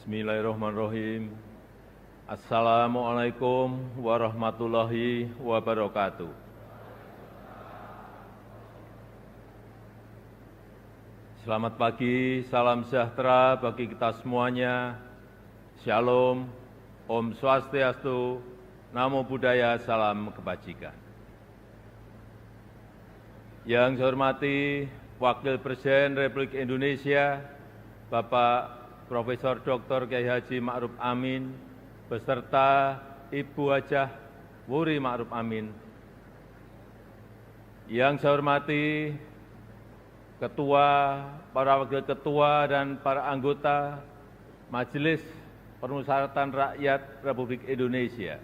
Bismillahirrahmanirrahim. Assalamualaikum warahmatullahi wabarakatuh. Selamat pagi, salam sejahtera bagi kita semuanya. Shalom, Om Swastiastu, Namo Buddhaya, salam kebajikan. Yang saya hormati Wakil Presiden Republik Indonesia, Bapak Profesor Dr. Kiai Haji Ma'ruf Amin, beserta Ibu Hajah Wuri Ma'ruf Amin. Yang saya hormati Ketua, para Wakil Ketua, dan para anggota Majelis Permusyawaratan Rakyat Republik Indonesia.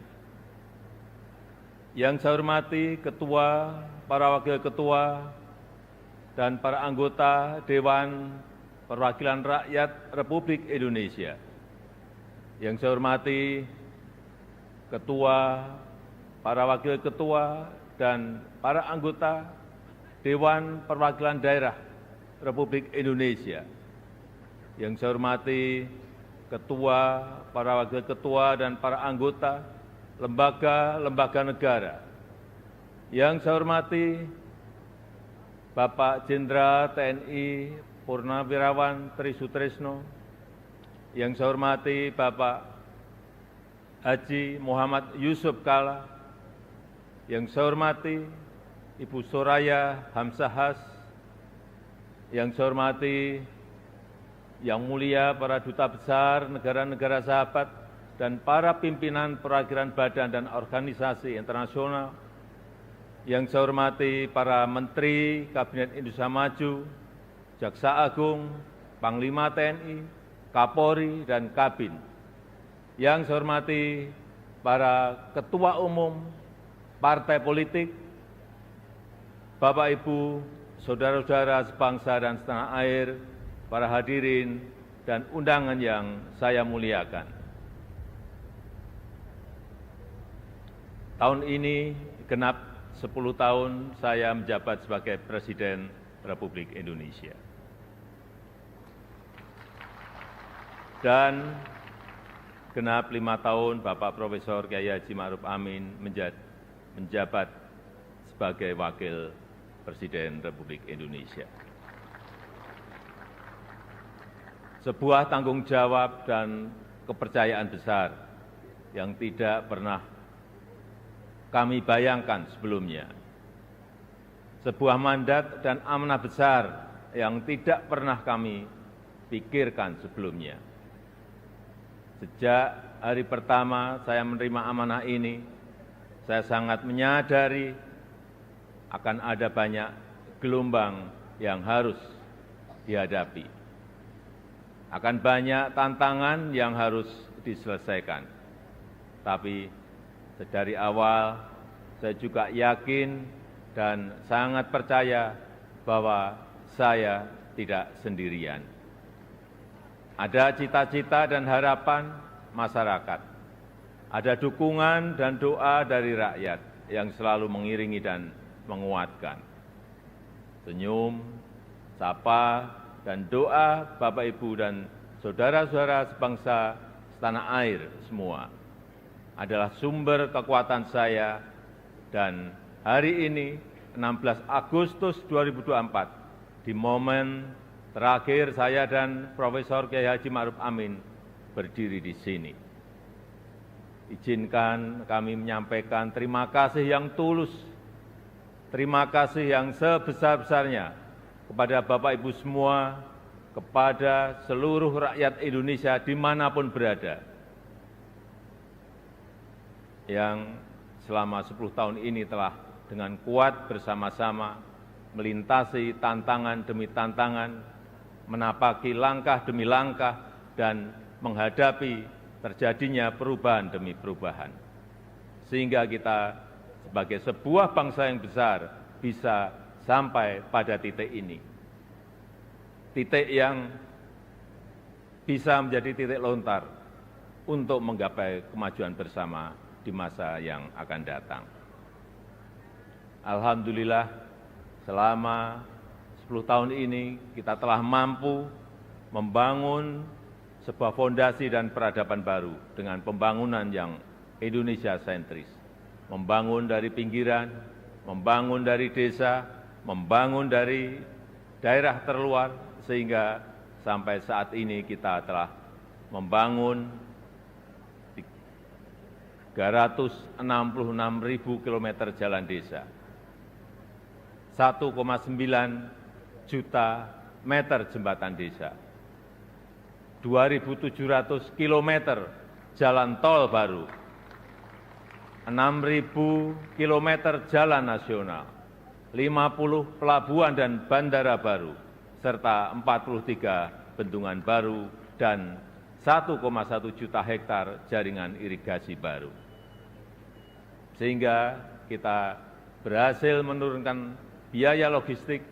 Yang saya hormati Ketua, para Wakil Ketua, dan para anggota Dewan Perwakilan Rakyat Republik Indonesia. Yang saya hormati Ketua, para Wakil Ketua, dan para anggota Dewan Perwakilan Daerah Republik Indonesia. Yang saya hormati Ketua, para Wakil Ketua, dan para anggota lembaga-lembaga negara. Yang saya hormati Bapak Jenderal TNI Purnawirawan Tri Sutrisno. Yang saya hormati Bapak Haji Muhammad Yusuf Kalla. Yang saya hormati Ibu Soraya Hamsahas. Yang saya hormati Yang Mulia para Duta Besar negara-negara sahabat dan para pimpinan perwakilan badan dan organisasi internasional. Yang saya hormati para Menteri Kabinet Indonesia Maju, Jaksa Agung, Panglima TNI, Kapolri, dan Kabin. Yang saya hormati para Ketua Umum Partai Politik, Bapak Ibu, Saudara-saudara sebangsa dan setanah air, para hadirin dan undangan yang saya muliakan. Tahun ini genap 10 tahun saya menjabat sebagai Presiden Republik Indonesia. Dan genap 5 tahun Bapak Profesor Kiai Haji Ma'ruf Amin menjabat sebagai Wakil Presiden Republik Indonesia. Sebuah tanggung jawab dan kepercayaan besar yang tidak pernah kami bayangkan sebelumnya. Sebuah mandat dan amanah besar yang tidak pernah kami pikirkan sebelumnya. Sejak hari pertama saya menerima amanah ini, saya sangat menyadari akan ada banyak gelombang yang harus dihadapi. Akan banyak tantangan yang harus diselesaikan. Tapi dari awal saya juga yakin dan sangat percaya bahwa saya tidak sendirian. Ada cita-cita dan harapan masyarakat. Ada dukungan dan doa dari rakyat yang selalu mengiringi dan menguatkan. Senyum, sapa, dan doa Bapak Ibu dan saudara-saudara sebangsa setanah air semua adalah sumber kekuatan saya. Dan hari ini 16 Agustus 2024 di momen terakhir saya dan Profesor Kiai Haji Ma'ruf Amin berdiri di sini. Izinkan kami menyampaikan terima kasih yang tulus, terima kasih yang sebesar-besarnya kepada Bapak Ibu semua, kepada seluruh rakyat Indonesia dimanapun berada, yang selama 10 tahun ini telah dengan kuat bersama-sama melintasi tantangan demi tantangan, menapaki langkah demi langkah, dan menghadapi terjadinya perubahan demi perubahan. Sehingga kita sebagai sebuah bangsa yang besar bisa sampai pada titik ini. Titik yang bisa menjadi titik lontar untuk menggapai kemajuan bersama di masa yang akan datang. Alhamdulillah, selama 10 tahun ini kita telah mampu membangun sebuah fondasi dan peradaban baru dengan pembangunan yang Indonesia sentris. Membangun dari pinggiran, membangun dari desa, membangun dari daerah terluar, sehingga sampai saat ini kita telah membangun 366.000 kilometer jalan desa, 1,9 juta meter jembatan desa, 2.700 kilometer jalan tol baru, 6.000 kilometer jalan nasional, 50 pelabuhan dan bandara baru, serta 43 bendungan baru dan 1,1 juta hektar jaringan irigasi baru. Sehingga kita berhasil menurunkan biaya logistik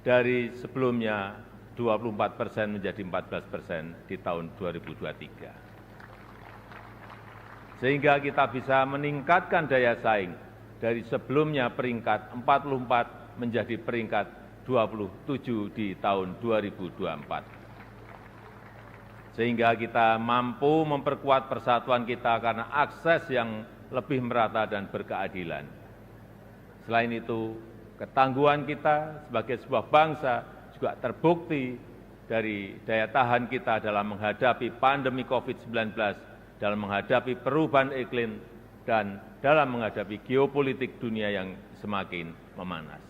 dari sebelumnya 24% menjadi 14% di tahun 2023. Sehingga kita bisa meningkatkan daya saing dari sebelumnya peringkat 44 menjadi peringkat 27 di tahun 2024. Sehingga kita mampu memperkuat persatuan kita karena akses yang lebih merata dan berkeadilan. Selain itu, ketangguhan kita sebagai sebuah bangsa juga terbukti dari daya tahan kita dalam menghadapi pandemi COVID-19, dalam menghadapi perubahan iklim, dan dalam menghadapi geopolitik dunia yang semakin memanas.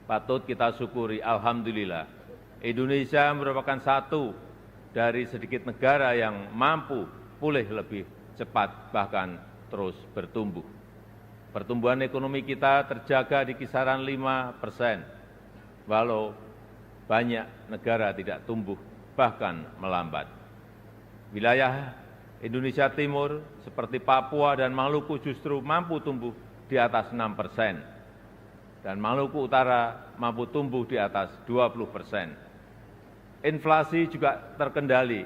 Patut kita syukuri, alhamdulillah, Indonesia merupakan satu dari sedikit negara yang mampu pulih lebih cepat, bahkan terus bertumbuh. Pertumbuhan ekonomi kita terjaga di kisaran 5%, walau banyak negara tidak tumbuh, bahkan melambat. Wilayah Indonesia Timur seperti Papua dan Maluku justru mampu tumbuh di atas 6%, dan Maluku Utara mampu tumbuh di atas 20%. Inflasi juga terkendali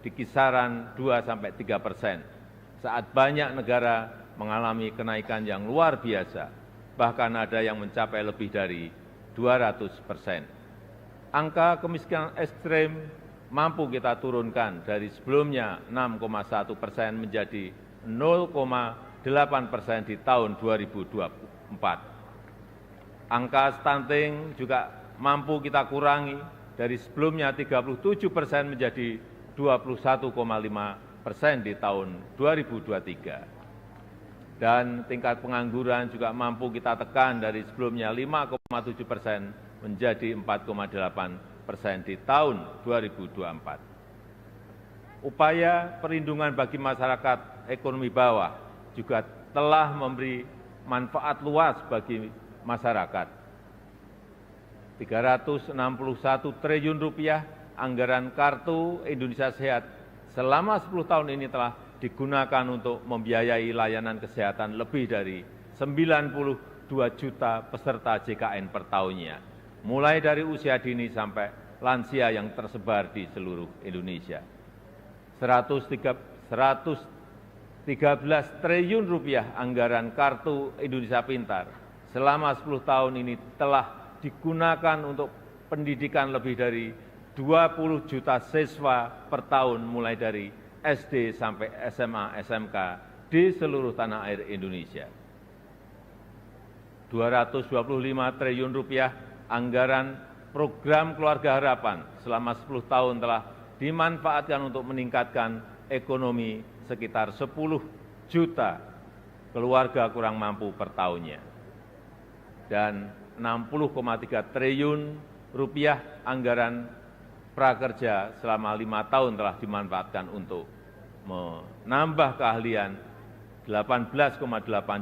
di kisaran 2–3%, saat banyak negara mengalami kenaikan yang luar biasa, bahkan ada yang mencapai lebih dari 200%. Angka kemiskinan ekstrem mampu kita turunkan dari sebelumnya 6,1% menjadi 0,8% di tahun 2024. Angka stunting juga mampu kita kurangi dari sebelumnya 37% menjadi 21,5% di tahun 2023. Dan tingkat pengangguran juga mampu kita tekan dari sebelumnya 5,7% menjadi 4,8% di tahun 2024. Upaya perlindungan bagi masyarakat ekonomi bawah juga telah memberi manfaat luas bagi masyarakat. 361 triliun rupiah anggaran Kartu Indonesia Sehat selama 10 tahun ini telah digunakan untuk membiayai layanan kesehatan lebih dari 92 juta peserta JKN per tahunnya, mulai dari usia dini sampai lansia yang tersebar di seluruh Indonesia. 113 triliun rupiah anggaran Kartu Indonesia Pintar selama 10 tahun ini telah digunakan untuk pendidikan lebih dari 20 juta siswa per tahun mulai dari SD sampai SMA, SMK di seluruh tanah air Indonesia. 225 triliun rupiah anggaran program Keluarga Harapan selama 10 tahun telah dimanfaatkan untuk meningkatkan ekonomi sekitar 10 juta keluarga kurang mampu per tahunnya. Dan 60,3 triliun rupiah anggaran prakerja selama 5 tahun telah dimanfaatkan untuk menambah keahlian 18,8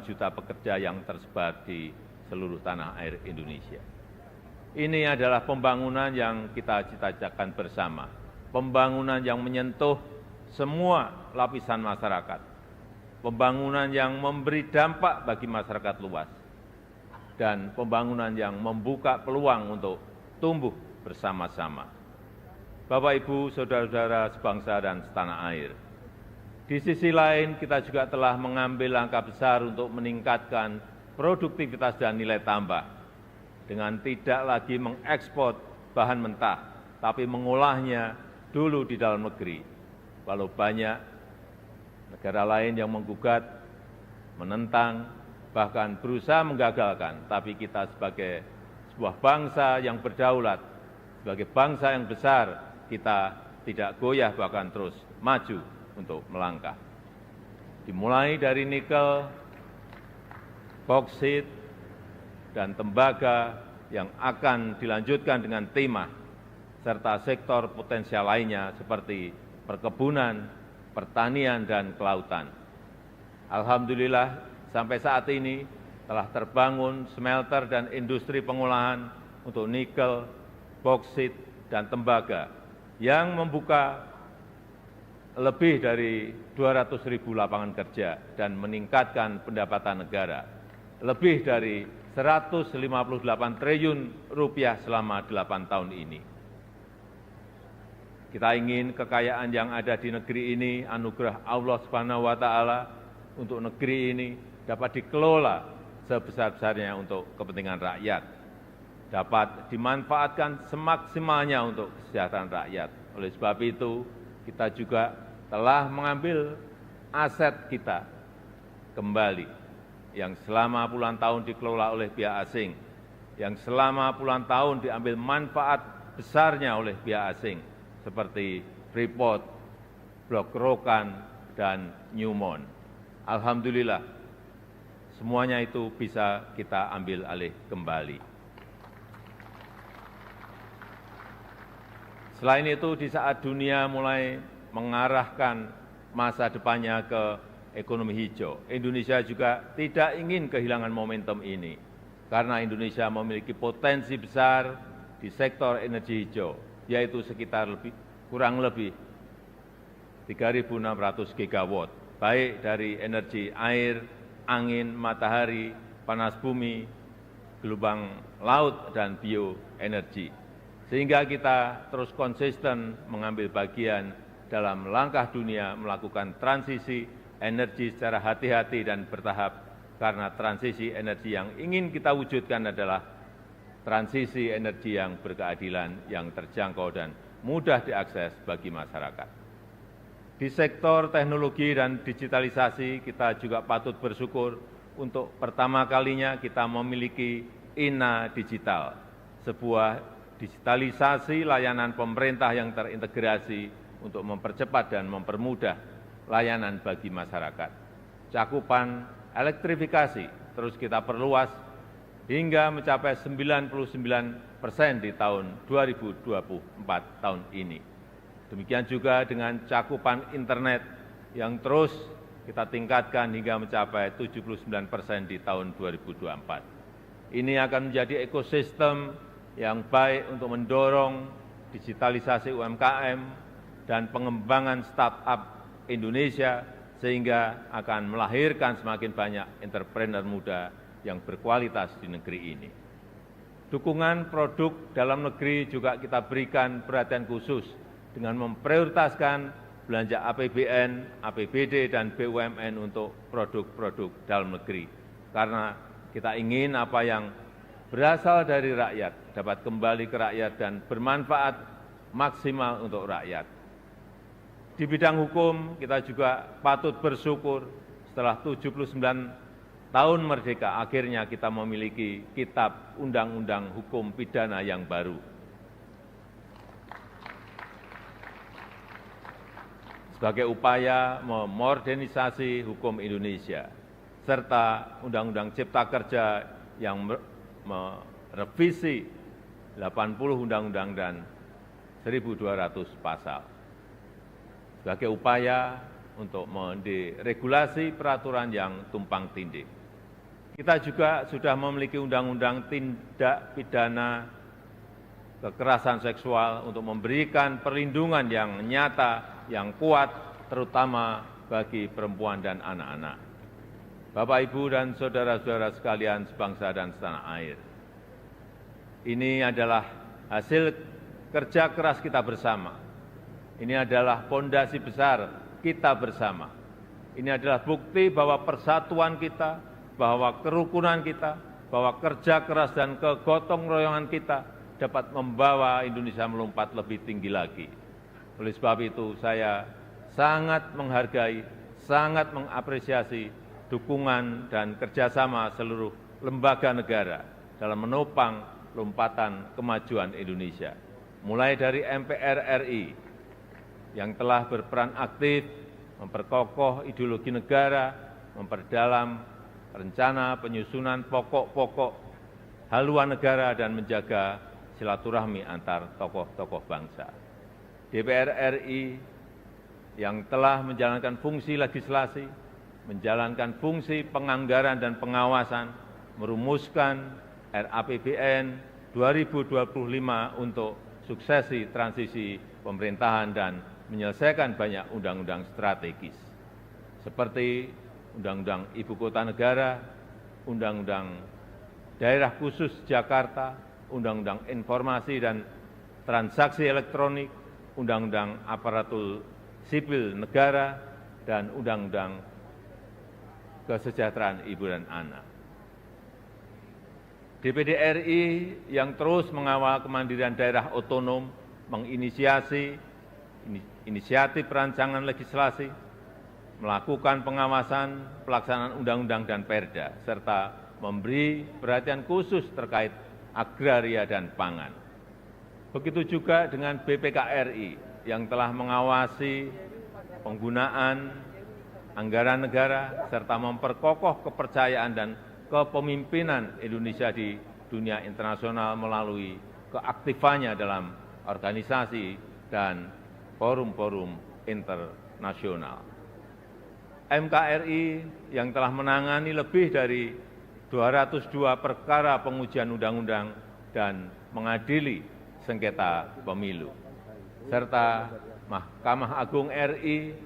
juta pekerja yang tersebar di seluruh tanah air Indonesia. Ini adalah pembangunan yang kita cita-citakan bersama, pembangunan yang menyentuh semua lapisan masyarakat, pembangunan yang memberi dampak bagi masyarakat luas, dan pembangunan yang membuka peluang untuk tumbuh bersama-sama. Bapak, Ibu, saudara-saudara sebangsa dan setanah air, di sisi lain kita juga telah mengambil langkah besar untuk meningkatkan produktivitas dan nilai tambah dengan tidak lagi mengekspor bahan mentah, tapi mengolahnya dulu di dalam negeri. Walau banyak negara lain yang menggugat, menentang, bahkan berusaha menggagalkan, tapi kita sebagai sebuah bangsa yang berdaulat, sebagai bangsa yang besar, kita tidak goyah bahkan terus maju untuk melangkah. Dimulai dari nikel, boksit, dan tembaga yang akan dilanjutkan dengan timah, serta sektor potensial lainnya seperti perkebunan, pertanian, dan kelautan. Alhamdulillah, sampai saat ini telah terbangun smelter dan industri pengolahan untuk nikel, boksit, dan tembaga yang membuka lebih dari 200.000 lapangan kerja dan meningkatkan pendapatan negara, lebih dari 158 triliun rupiah selama 8 tahun ini. Kita ingin kekayaan yang ada di negeri ini, anugerah Allah Subhanahu wa Ta'ala, untuk negeri ini dapat dikelola sebesar-besarnya untuk kepentingan rakyat, dapat dimanfaatkan semaksimalnya untuk kesejahteraan rakyat. Oleh sebab itu, kita juga telah mengambil aset kita kembali yang selama puluhan tahun dikelola oleh pihak asing, yang selama puluhan tahun diambil manfaat besarnya oleh pihak asing, seperti Freeport, Blok Rokan, dan Newmont. Alhamdulillah, semuanya itu bisa kita ambil alih kembali. Selain itu, di saat dunia mulai mengarahkan masa depannya ke ekonomi hijau, Indonesia juga tidak ingin kehilangan momentum ini, karena Indonesia memiliki potensi besar di sektor energi hijau, yaitu sekitar kurang lebih 3.600 gigawatt, baik dari energi air, angin, matahari, panas bumi, gelombang laut, dan bioenergi. Sehingga kita terus konsisten mengambil bagian dalam langkah dunia melakukan transisi energi secara hati-hati dan bertahap, karena transisi energi yang ingin kita wujudkan adalah transisi energi yang berkeadilan, yang terjangkau dan mudah diakses bagi masyarakat. Di sektor teknologi dan digitalisasi, kita juga patut bersyukur untuk pertama kalinya kita memiliki INA Digital, sebuah digitalisasi layanan pemerintah yang terintegrasi untuk mempercepat dan mempermudah layanan bagi masyarakat. Cakupan elektrifikasi terus kita perluas hingga mencapai 99% di tahun 2024 tahun ini. Demikian juga dengan cakupan internet yang terus kita tingkatkan hingga mencapai 79% di tahun 2024. Ini akan menjadi ekosistem yang baik untuk mendorong digitalisasi UMKM dan pengembangan startup Indonesia, sehingga akan melahirkan semakin banyak entrepreneur muda yang berkualitas di negeri ini. Dukungan produk dalam negeri juga kita berikan perhatian khusus dengan memprioritaskan belanja APBN, APBD, dan BUMN untuk produk-produk dalam negeri. Karena kita ingin apa yang berasal dari rakyat dapat kembali ke rakyat dan bermanfaat maksimal untuk rakyat. Di bidang hukum, kita juga patut bersyukur setelah 79 tahun merdeka, akhirnya kita memiliki kitab undang-undang hukum pidana yang baru. Sebagai upaya memodernisasi hukum Indonesia, serta Undang-Undang Cipta Kerja yang merevisi 80 undang-undang dan 1.200 pasal. Sebagai upaya untuk menderegulasi peraturan yang tumpang tindih. Kita juga sudah memiliki undang-undang tindak pidana kekerasan seksual untuk memberikan perlindungan yang nyata, yang kuat, terutama bagi perempuan dan anak-anak. Bapak, Ibu, dan saudara-saudara sekalian sebangsa dan setanah air, ini adalah hasil kerja keras kita bersama. Ini adalah fondasi besar kita bersama. Ini adalah bukti bahwa persatuan kita, bahwa kerukunan kita, bahwa kerja keras dan kegotong royongan kita dapat membawa Indonesia melompat lebih tinggi lagi. Oleh sebab itu, saya sangat menghargai, sangat mengapresiasi dukungan dan kerjasama seluruh lembaga negara dalam menopang lompatan kemajuan Indonesia. Mulai dari MPR RI yang telah berperan aktif memperkokoh ideologi negara, memperdalam rencana penyusunan pokok-pokok haluan negara dan menjaga silaturahmi antar tokoh-tokoh bangsa. DPR RI yang telah menjalankan fungsi legislasi, menjalankan fungsi penganggaran dan pengawasan, merumuskan RAPBN 2025 untuk suksesi transisi pemerintahan dan menyelesaikan banyak undang-undang strategis, seperti Undang-Undang Ibu Kota Negara, Undang-Undang Daerah Khusus Jakarta, Undang-Undang Informasi dan Transaksi Elektronik, Undang-Undang Aparatur Sipil Negara, dan Undang-Undang Kesejahteraan Ibu dan Anak. DPD RI yang terus mengawal kemandirian daerah otonom, menginisiasi inisiatif rancangan legislasi, melakukan pengawasan pelaksanaan undang-undang dan perda, serta memberi perhatian khusus terkait agraria dan pangan. Begitu juga dengan BPKRI yang telah mengawasi penggunaan anggaran negara, serta memperkokoh kepercayaan dan kepemimpinan Indonesia di dunia internasional melalui keaktifannya dalam organisasi dan forum-forum internasional. MKRI yang telah menangani lebih dari 202 perkara pengujian undang-undang dan mengadili sengketa pemilu, serta Mahkamah Agung RI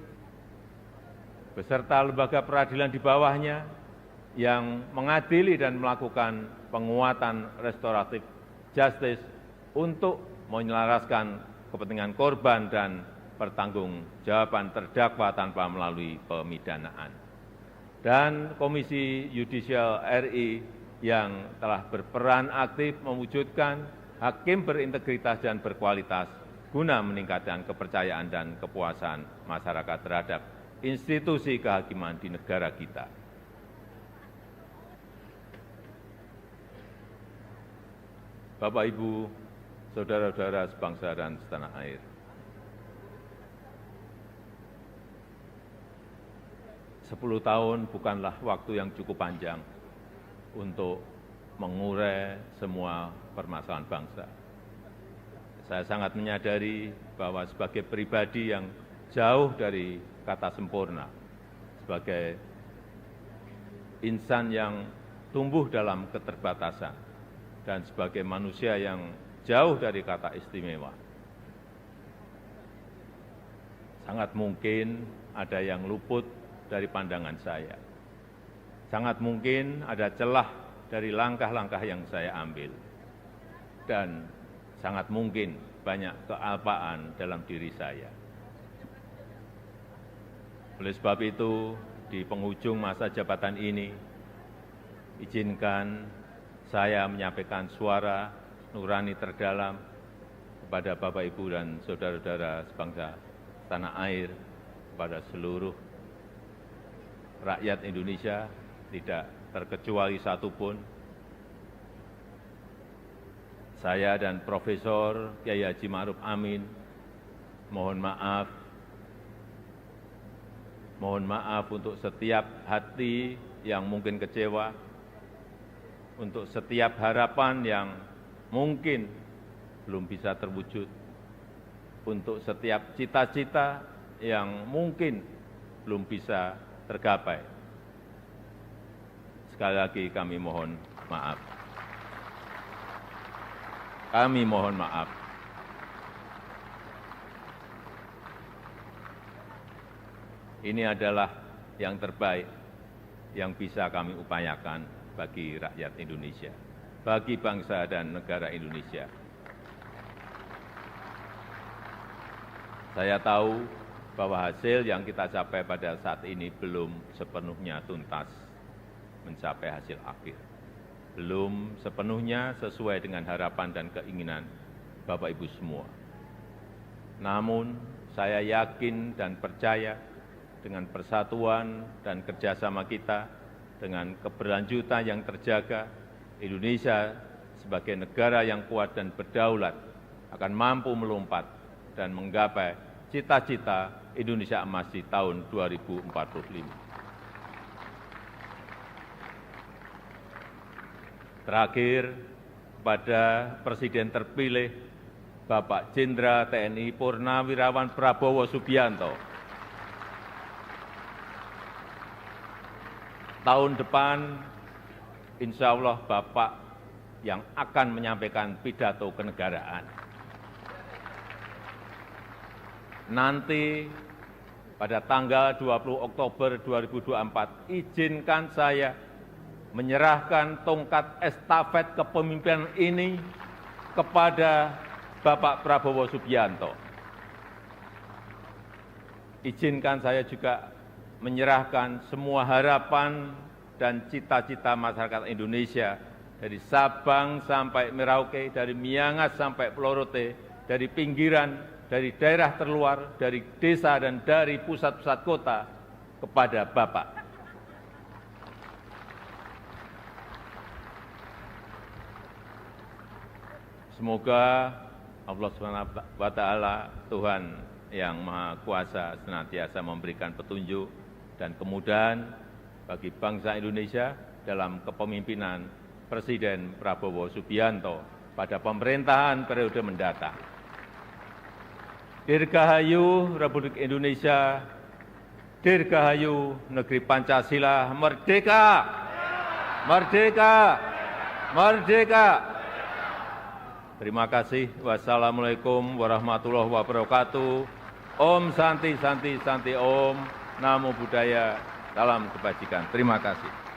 beserta lembaga peradilan di bawahnya yang mengadili dan melakukan penguatan restoratif justice untuk menyelaraskan kepentingan korban dan pertanggungjawaban terdakwa tanpa melalui pemidanaan. Dan Komisi Yudisial RI yang telah berperan aktif mewujudkan hakim berintegritas dan berkualitas guna meningkatkan kepercayaan dan kepuasan masyarakat terhadap institusi kehakiman di negara kita. Bapak, Ibu, saudara-saudara sebangsa dan setanah air, sepuluh tahun bukanlah waktu yang cukup panjang untuk mengurai semua permasalahan bangsa. Saya sangat menyadari bahwa sebagai pribadi yang jauh dari kata sempurna, sebagai insan yang tumbuh dalam keterbatasan, dan sebagai manusia yang jauh dari kata istimewa, sangat mungkin ada yang luput dari pandangan saya. Sangat mungkin ada celah dari langkah-langkah yang saya ambil. Dan sangat mungkin banyak kealpaan dalam diri saya. Oleh sebab itu, di penghujung masa jabatan ini, izinkan saya menyampaikan suara nurani terdalam kepada Bapak, Ibu, dan saudara-saudara sebangsa tanah air, kepada seluruh rakyat Indonesia, tidak terkecuali satupun. Saya dan Profesor Kyai Haji Ma'ruf Amin mohon maaf untuk setiap hati yang mungkin kecewa, untuk setiap harapan yang mungkin belum bisa terwujud, untuk setiap cita-cita yang mungkin belum bisa tergapai. Sekali lagi kami mohon maaf. Kami mohon maaf. Ini adalah yang terbaik yang bisa kami upayakan bagi rakyat Indonesia, bagi bangsa dan negara Indonesia. Saya tahu bahwa hasil yang kita capai pada saat ini belum sepenuhnya tuntas mencapai hasil akhir. Belum sepenuhnya sesuai dengan harapan dan keinginan Bapak Ibu semua. Namun, Saya yakin dan percaya dengan persatuan dan kerjasama kita, dengan keberlanjutan yang terjaga, Indonesia sebagai negara yang kuat dan berdaulat akan mampu melompat dan menggapai cita-cita Indonesia Emas di tahun 2045. Terakhir, kepada Presiden terpilih Bapak Jenderal TNI Purnawirawan Prabowo Subianto. Tahun depan, insya Allah Bapak yang akan menyampaikan pidato kenegaraan. Nanti pada tanggal 20 Oktober 2024, izinkan saya menyerahkan tongkat estafet kepemimpinan ini kepada Bapak Prabowo Subianto. Izinkan saya juga menyerahkan semua harapan dan cita-cita masyarakat Indonesia dari Sabang sampai Merauke, dari Miangas sampai Pulau Rote, dari pinggiran, dari daerah terluar, dari desa dan dari pusat-pusat kota kepada Bapak. Semoga Allah SWT, Tuhan yang Maha Kuasa, senantiasa memberikan petunjuk dan kemudahan bagi bangsa Indonesia dalam kepemimpinan Presiden Prabowo Subianto pada pemerintahan periode mendatang. Dirgahayu Republik Indonesia, Dirgahayu Negeri Pancasila, merdeka! Merdeka! Merdeka! Terima kasih. Wassalamualaikum warahmatullahi wabarakatuh. Om Santi Santi Santi Om. Namo Buddhaya. Salam kebajikan. Terima kasih.